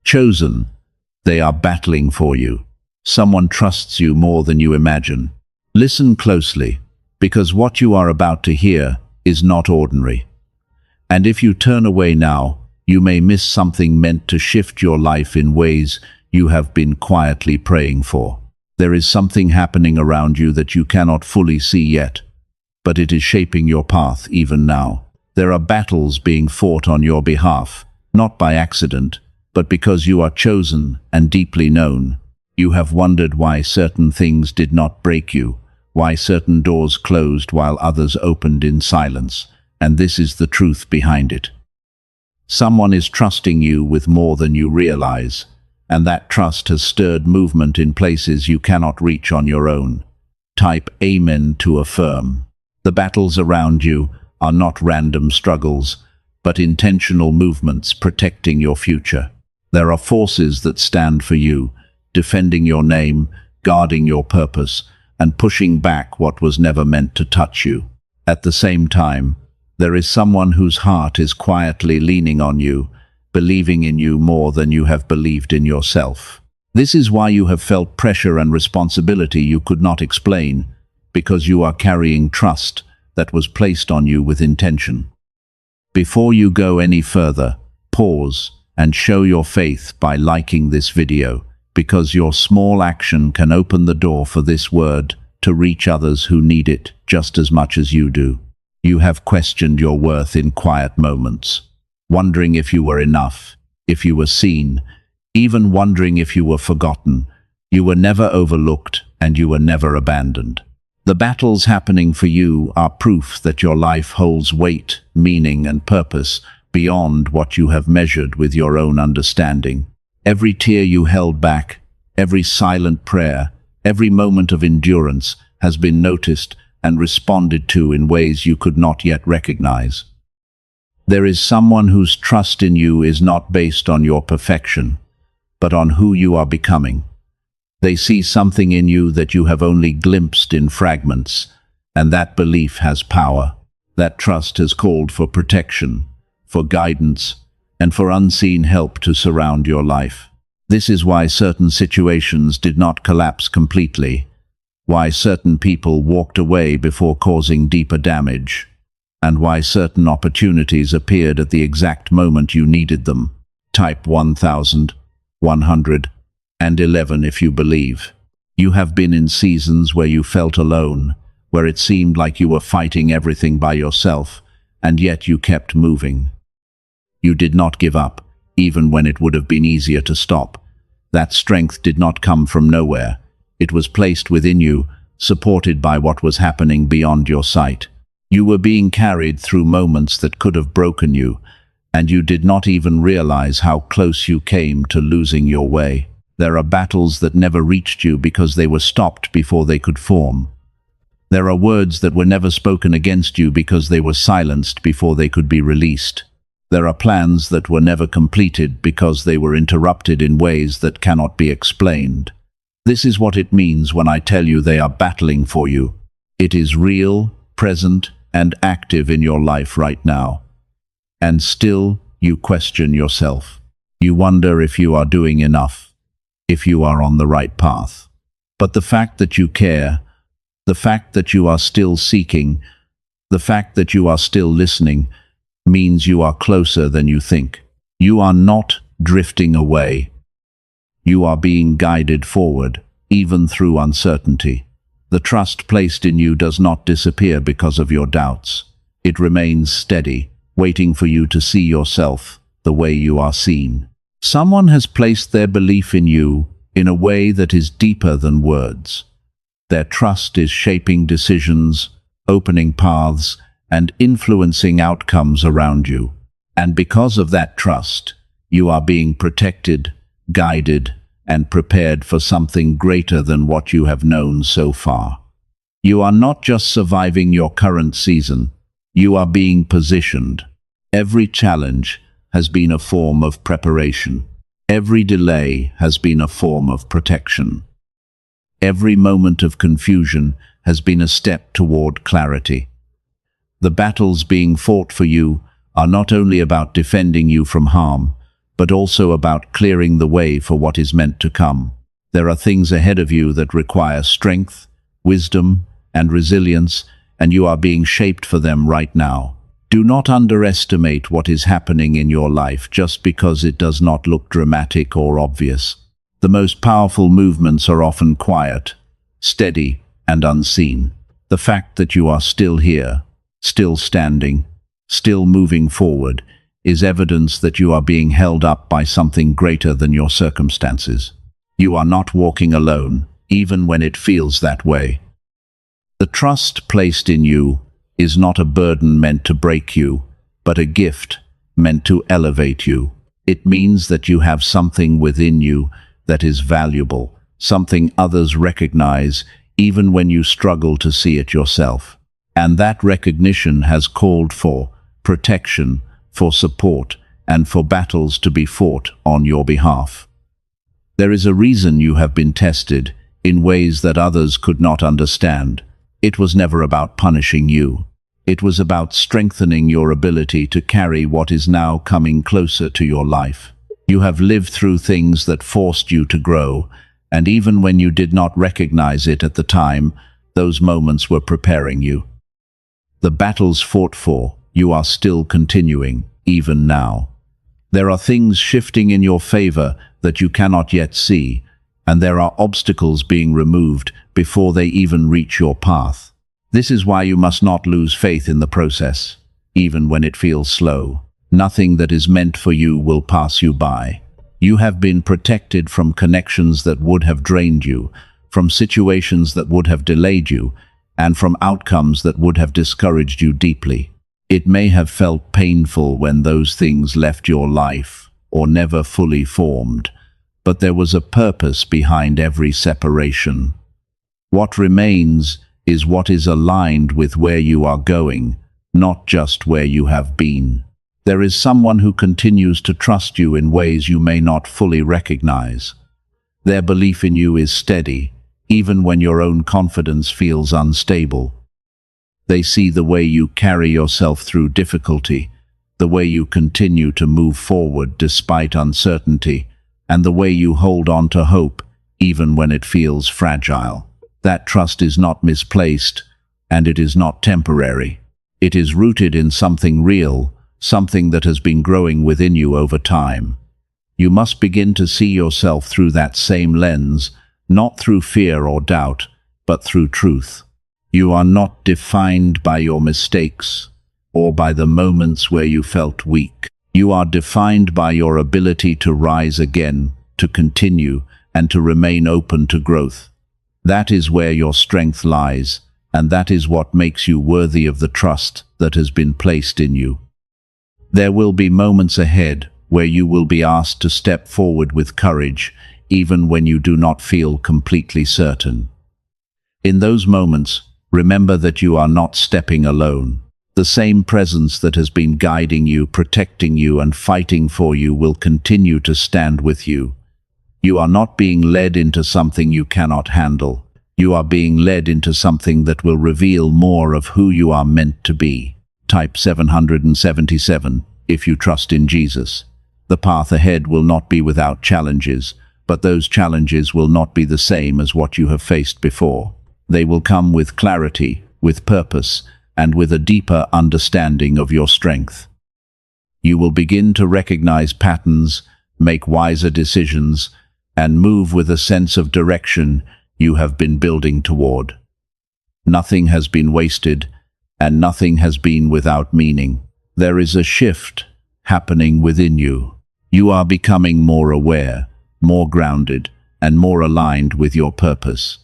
Chosen. They are battling for you. Someone trusts you more than you imagine. Listen closely, because what you are about to hear is not ordinary. And if you turn away now, you may miss something meant to shift your life in ways you have been quietly praying for. There is something happening around you that you cannot fully see yet, but it is shaping your path even now. There are battles being fought on your behalf, not by accident, but because you are chosen and deeply known. You have wondered why certain things did not break you, why certain doors closed while others opened in silence, and this is the truth behind it. Someone is trusting you with more than you realize, and that trust has stirred movement in places you cannot reach on your own. Type Amen to affirm. The battles around you are not random struggles, but intentional movements protecting your future. There are forces that stand for you, defending your name, guarding your purpose, and pushing back what was never meant to touch you. At the same time, there is someone whose heart is quietly leaning on you, believing in you more than you have believed in yourself. This is why you have felt pressure and responsibility you could not explain, because you are carrying trust that was placed on you with intention. Before you go any further, pause and show your faith by liking this video, because your small action can open the door for this word to reach others who need it just as much as you do. You have questioned your worth in quiet moments, wondering if you were enough, if you were seen, even wondering if you were forgotten. You were never overlooked and you were never abandoned. The battles happening for you are proof that your life holds weight, meaning, and purpose beyond what you have measured with your own understanding. Every tear you held back, every silent prayer, every moment of endurance has been noticed and responded to in ways you could not yet recognize. There is someone whose trust in you is not based on your perfection, but on who you are becoming. They see something in you that you have only glimpsed in fragments, and that belief has power. That trust has called for protection, for guidance, and for unseen help to surround your life. This is why certain situations did not collapse completely, why certain people walked away before causing deeper damage, and why certain opportunities appeared at the exact moment you needed them. Type 1111 if you believe. You have been in seasons where you felt alone, where it seemed like you were fighting everything by yourself, and yet you kept moving. You did not give up, even when it would have been easier to stop. That strength did not come from nowhere. It was placed within you, supported by what was happening beyond your sight. You were being carried through moments that could have broken you, and you did not even realize how close you came to losing your way. There are battles that never reached you because they were stopped before they could form. There are words that were never spoken against you because they were silenced before they could be released. There are plans that were never completed because they were interrupted in ways that cannot be explained. This is what it means when I tell you they are battling for you. It is real, present, and active in your life right now. And still, you question yourself. You wonder if you are doing enough, if you are on the right path. But the fact that you care, the fact that you are still seeking, the fact that you are still listening, means you are closer than you think. You are not drifting away. You are being guided forward, even through uncertainty. The trust placed in you does not disappear because of your doubts. It remains steady, waiting for you to see yourself the way you are seen. Someone has placed their belief in you in a way that is deeper than words. Their trust is shaping decisions, opening paths, and influencing outcomes around you. And because of that trust, you are being protected, guided, and prepared for something greater than what you have known so far. You are not just surviving your current season, you are being positioned. Every challenge has been a form of preparation. Every delay has been a form of protection. Every moment of confusion has been a step toward clarity. The battles being fought for you are not only about defending you from harm, but also about clearing the way for what is meant to come. There are things ahead of you that require strength, wisdom, and resilience, and you are being shaped for them right now. Do not underestimate what is happening in your life just because it does not look dramatic or obvious. The most powerful movements are often quiet, steady, and unseen. The fact that you are still here, still standing, still moving forward, is evidence that you are being held up by something greater than your circumstances. You are not walking alone, even when it feels that way. The trust placed in you is not a burden meant to break you, but a gift meant to elevate you. It means that you have something within you that is valuable, something others recognize even when you struggle to see it yourself. And that recognition has called for protection, for support, and for battles to be fought on your behalf. There is a reason you have been tested in ways that others could not understand. It was never about punishing you. It was about strengthening your ability to carry what is now coming closer to your life. You have lived through things that forced you to grow, and even when you did not recognize it at the time, those moments were preparing you. The battles fought for, you are still continuing, even now. There are things shifting in your favor that you cannot yet see, and there are obstacles being removed before they even reach your path. This is why you must not lose faith in the process, even when it feels slow. Nothing that is meant for you will pass you by. You have been protected from connections that would have drained you, from situations that would have delayed you, and from outcomes that would have discouraged you deeply. It may have felt painful when those things left your life, or never fully formed, but there was a purpose behind every separation. What remains is what is aligned with where you are going, not just where you have been. There is someone who continues to trust you in ways you may not fully recognize. Their belief in you is steady, even when your own confidence feels unstable. They see the way you carry yourself through difficulty, the way you continue to move forward despite uncertainty, and the way you hold on to hope even when it feels fragile. That trust is not misplaced, and it is not temporary. It is rooted in something real, something that has been growing within you over time. You must begin to see yourself through that same lens, not through fear or doubt, but through truth. You are not defined by your mistakes or by the moments where you felt weak. You are defined by your ability to rise again, to continue, and to remain open to growth. That is where your strength lies, and that is what makes you worthy of the trust that has been placed in you. There will be moments ahead where you will be asked to step forward with courage, even when you do not feel completely certain. In those moments, remember that you are not stepping alone. The same presence that has been guiding you, protecting you, and fighting for you will continue to stand with you. You are not being led into something you cannot handle. You are being led into something that will reveal more of who you are meant to be. Type 777, if you trust in Jesus. The path ahead will not be without challenges, but those challenges will not be the same as what you have faced before. They will come with clarity, with purpose, and with a deeper understanding of your strength. You will begin to recognize patterns, make wiser decisions, and move with a sense of direction you have been building toward. Nothing has been wasted, and nothing has been without meaning. There is a shift happening within you. You are becoming more aware, more grounded, and more aligned with your purpose.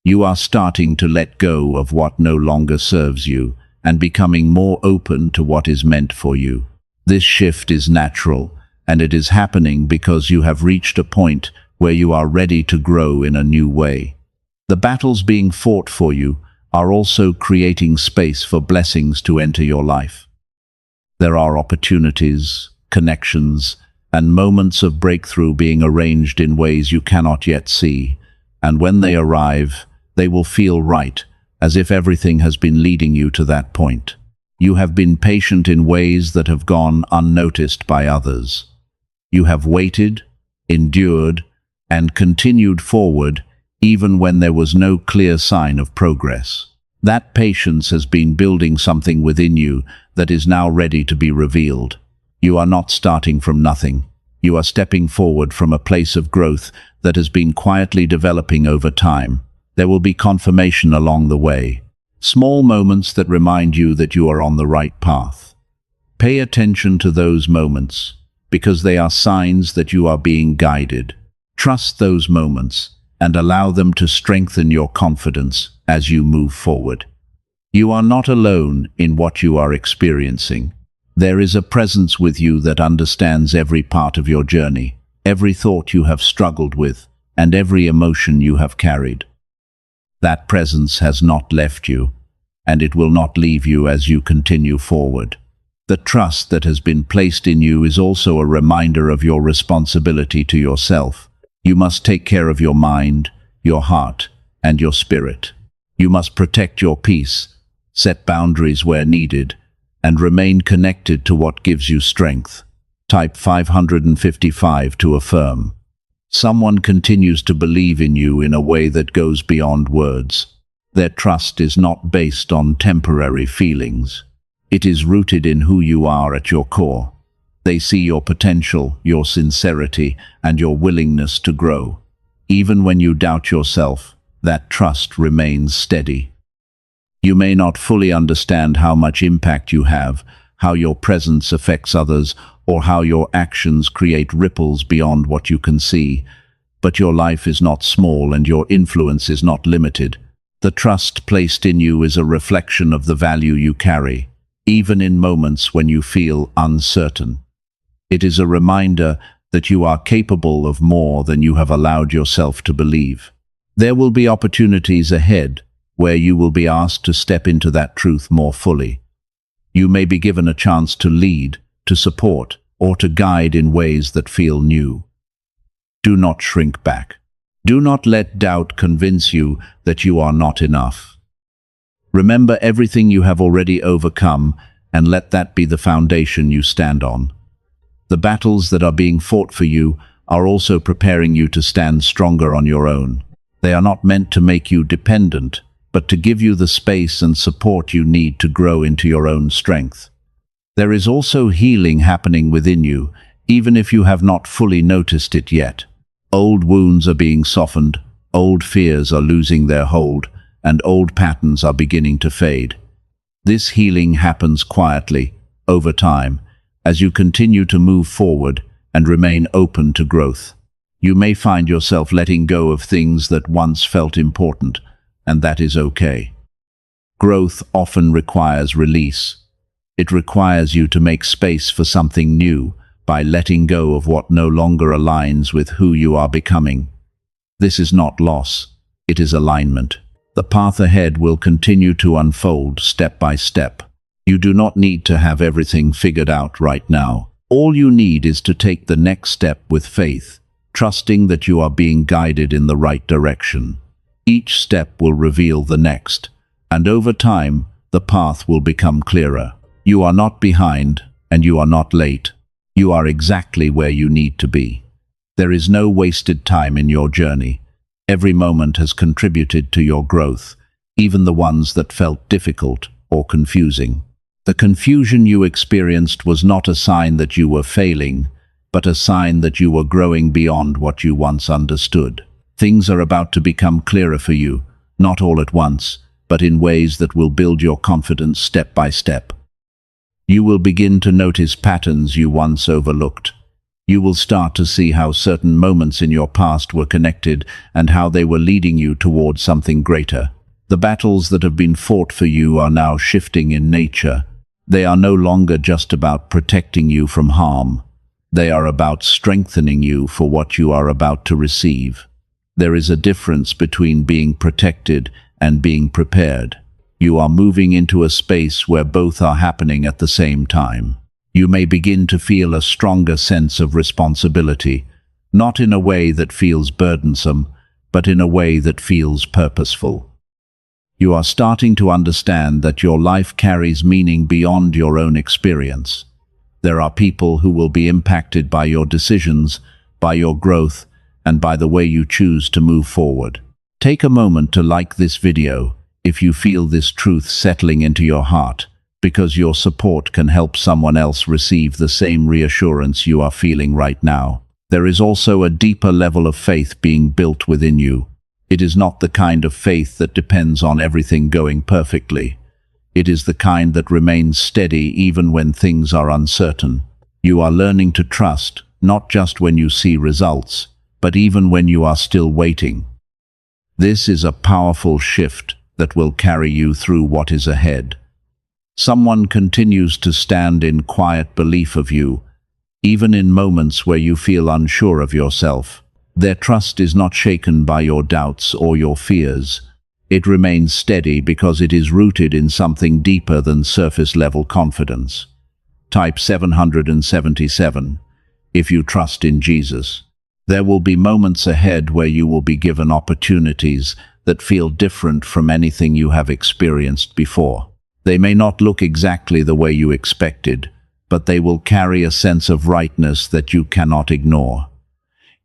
You are starting to let go of what no longer serves you and becoming more open to what is meant for you. This shift is natural, and it is happening because you have reached a point where you are ready to grow in a new way. The battles being fought for you are also creating space for blessings to enter your life. There are opportunities, connections, and moments of breakthrough being arranged in ways you cannot yet see, and when they arrive, they will feel right, as if everything has been leading you to that point. You have been patient in ways that have gone unnoticed by others. You have waited, endured, and continued forward even when there was no clear sign of progress. That patience has been building something within you that is now ready to be revealed. You are not starting from nothing. You are stepping forward from a place of growth that has been quietly developing over time. There will be confirmation along the way. Small moments that remind you that you are on the right path. Pay attention to those moments, because they are signs that you are being guided. Trust those moments and allow them to strengthen your confidence as you move forward. You are not alone in what you are experiencing. There is a presence with you that understands every part of your journey, every thought you have struggled with, and every emotion you have carried. That presence has not left you, and it will not leave you as you continue forward. The trust that has been placed in you is also a reminder of your responsibility to yourself. You must take care of your mind, your heart, and your spirit. You must protect your peace, set boundaries where needed, and remain connected to what gives you strength. Type 555 to affirm. Someone continues to believe in you in a way that goes beyond words. Their trust is not based on temporary feelings. It is rooted in who you are at your core. They see your potential, your sincerity, and your willingness to grow. Even when you doubt yourself, that trust remains steady. You may not fully understand how much impact you have, how your presence affects others, or how your actions create ripples beyond what you can see. But your life is not small and your influence is not limited. The trust placed in you is a reflection of the value you carry, even in moments when you feel uncertain. It is a reminder that you are capable of more than you have allowed yourself to believe. There will be opportunities ahead where you will be asked to step into that truth more fully. You may be given a chance to lead, to support, or to guide in ways that feel new. Do not shrink back. Do not let doubt convince you that you are not enough. Remember everything you have already overcome and let that be the foundation you stand on. The battles that are being fought for you are also preparing you to stand stronger on your own. They are not meant to make you dependent, but to give you the space and support you need to grow into your own strength. There is also healing happening within you, even if you have not fully noticed it yet. Old wounds are being softened, old fears are losing their hold, and old patterns are beginning to fade. This healing happens quietly, over time, as you continue to move forward and remain open to growth. You may find yourself letting go of things that once felt important, and that is okay. Growth often requires release. It requires you to make space for something new by letting go of what no longer aligns with who you are becoming. This is not loss, it is alignment. The path ahead will continue to unfold step by step. You do not need to have everything figured out right now. All you need is to take the next step with faith, trusting that you are being guided in the right direction. Each step will reveal the next, and over time, the path will become clearer. You are not behind, and you are not late. You are exactly where you need to be. There is no wasted time in your journey. Every moment has contributed to your growth, even the ones that felt difficult or confusing. The confusion you experienced was not a sign that you were failing, but a sign that you were growing beyond what you once understood. Things are about to become clearer for you, not all at once, but in ways that will build your confidence step by step. You will begin to notice patterns you once overlooked. You will start to see how certain moments in your past were connected and how they were leading you towards something greater. The battles that have been fought for you are now shifting in nature. They are no longer just about protecting you from harm. They are about strengthening you for what you are about to receive. There is a difference between being protected and being prepared. You are moving into a space where both are happening at the same time. You may begin to feel a stronger sense of responsibility, not in a way that feels burdensome, but in a way that feels purposeful. You are starting to understand that your life carries meaning beyond your own experience. There are people who will be impacted by your decisions, by your growth, and by the way you choose to move forward. Take a moment to like this video if you feel this truth settling into your heart, because your support can help someone else receive the same reassurance you are feeling right now. There is also a deeper level of faith being built within you. It is not the kind of faith that depends on everything going perfectly. It is the kind that remains steady even when things are uncertain. You are learning to trust, not just when you see results, but even when you are still waiting. This is a powerful shift that will carry you through what is ahead. Someone continues to stand in quiet belief of you, even in moments where you feel unsure of yourself. Their trust is not shaken by your doubts or your fears. It remains steady because it is rooted in something deeper than surface-level confidence. Type 777, if you trust in Jesus. There will be moments ahead where you will be given opportunities that feel different from anything you have experienced before. They may not look exactly the way you expected, but they will carry a sense of rightness that you cannot ignore.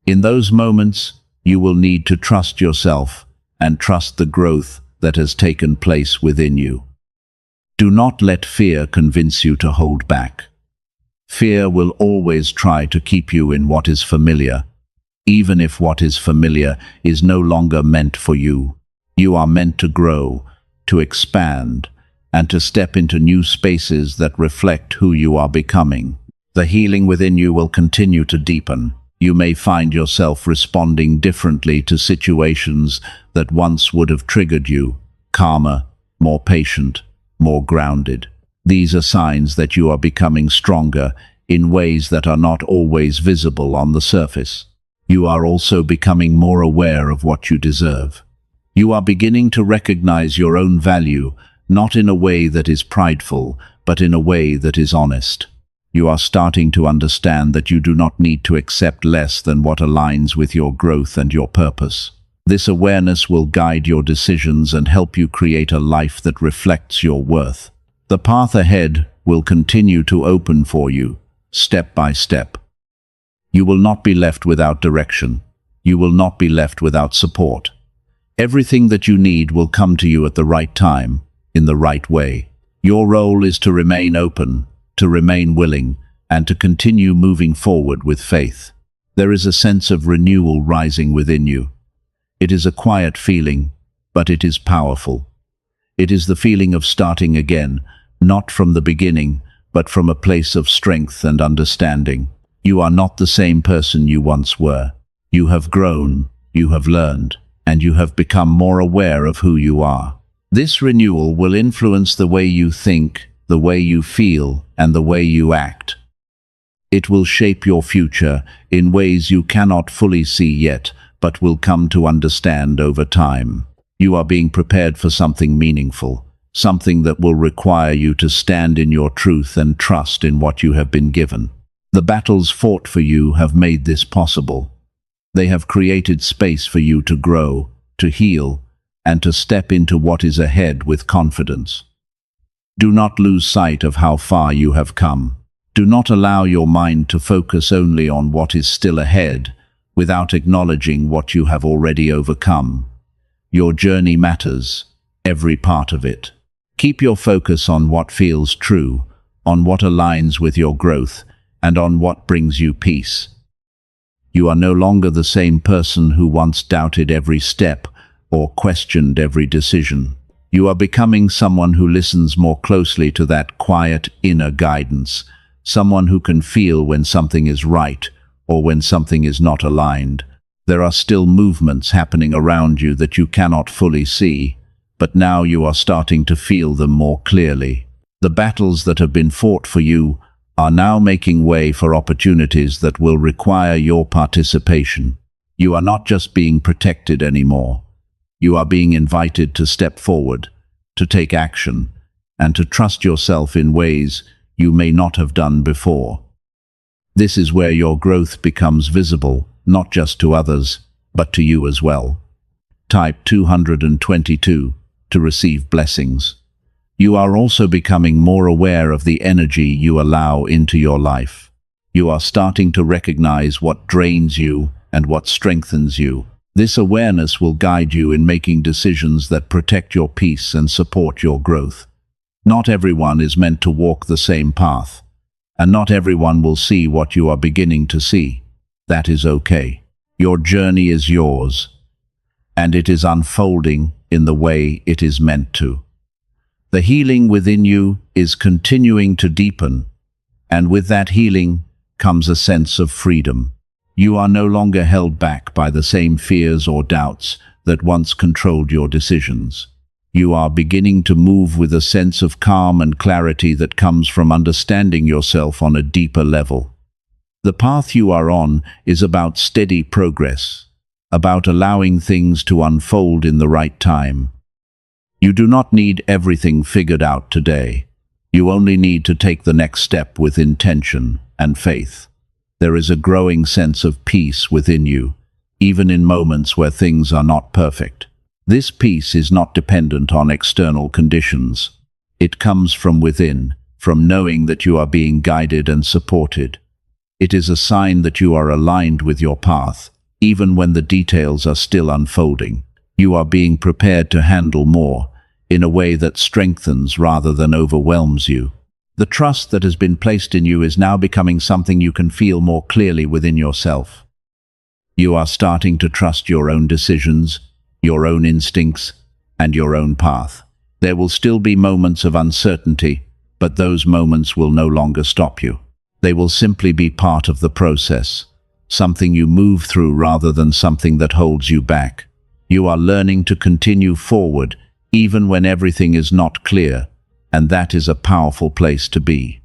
In those moments, you will need to trust yourself and trust the growth that has taken place within you. Do not let fear convince you to hold back. Fear will always try to keep you in what is familiar, even if what is familiar is no longer meant for you. You are meant to grow, to expand, and to step into new spaces that reflect who you are becoming. The healing within you will continue to deepen. You may find yourself responding differently to situations that once would have triggered you, calmer, more patient, more grounded. These are signs that you are becoming stronger in ways that are not always visible on the surface. You are also becoming more aware of what you deserve. You are beginning to recognize your own value, not in a way that is prideful, but in a way that is honest. You are starting to understand that you do not need to accept less than what aligns with your growth and your purpose. This awareness will guide your decisions and help you create a life that reflects your worth. The path ahead will continue to open for you, step by step. You will not be left without direction. You will not be left without support. Everything that you need will come to you at the right time, in the right way. Your role is to remain open, to remain willing, and to continue moving forward with faith. There is a sense of renewal rising within you. It is a quiet feeling, but it is powerful. It is the feeling of starting again, not from the beginning, but from a place of strength and understanding. You are not the same person you once were. You have grown, you have learned, and you have become more aware of who you are. This renewal will influence the way you think, the way you feel, and the way you act. It will shape your future in ways you cannot fully see yet, but will come to understand over time. You are being prepared for something meaningful, something that will require you to stand in your truth and trust in what you have been given. The battles fought for you have made this possible. They have created space for you to grow, to heal, and to step into what is ahead with confidence. Do not lose sight of how far you have come. Do not allow your mind to focus only on what is still ahead, without acknowledging what you have already overcome. Your journey matters, every part of it. Keep your focus on what feels true, on what aligns with your growth, and on what brings you peace. You are no longer the same person who once doubted every step or questioned every decision. You are becoming someone who listens more closely to that quiet inner guidance, someone who can feel when something is right or when something is not aligned. There are still movements happening around you that you cannot fully see, but now you are starting to feel them more clearly. The battles that have been fought for you are now making way for opportunities that will require your participation. You are not just being protected anymore. You are being invited to step forward, to take action, and to trust yourself in ways you may not have done before. This is where your growth becomes visible, not just to others, but to you as well. Type 222 to receive blessings. You are also becoming more aware of the energy you allow into your life. You are starting to recognize what drains you and what strengthens you. This awareness will guide you in making decisions that protect your peace and support your growth. Not everyone is meant to walk the same path, and not everyone will see what you are beginning to see. That is okay. Your journey is yours, and it is unfolding in the way it is meant to. The healing within you is continuing to deepen, and with that healing comes a sense of freedom. You are no longer held back by the same fears or doubts that once controlled your decisions. You are beginning to move with a sense of calm and clarity that comes from understanding yourself on a deeper level. The path you are on is about steady progress, about allowing things to unfold in the right time. You do not need everything figured out today. You only need to take the next step with intention and faith. There is a growing sense of peace within you, even in moments where things are not perfect. This peace is not dependent on external conditions. It comes from within, from knowing that you are being guided and supported. It is a sign that you are aligned with your path, even when the details are still unfolding. You are being prepared to handle more, in a way that strengthens rather than overwhelms you. The trust that has been placed in you is now becoming something you can feel more clearly within yourself. You are starting to trust your own decisions, your own instincts, and your own path. There will still be moments of uncertainty, but those moments will no longer stop you. They will simply be part of the process, something you move through rather than something that holds you back. You are learning to continue forward, even when everything is not clear, and that is a powerful place to be.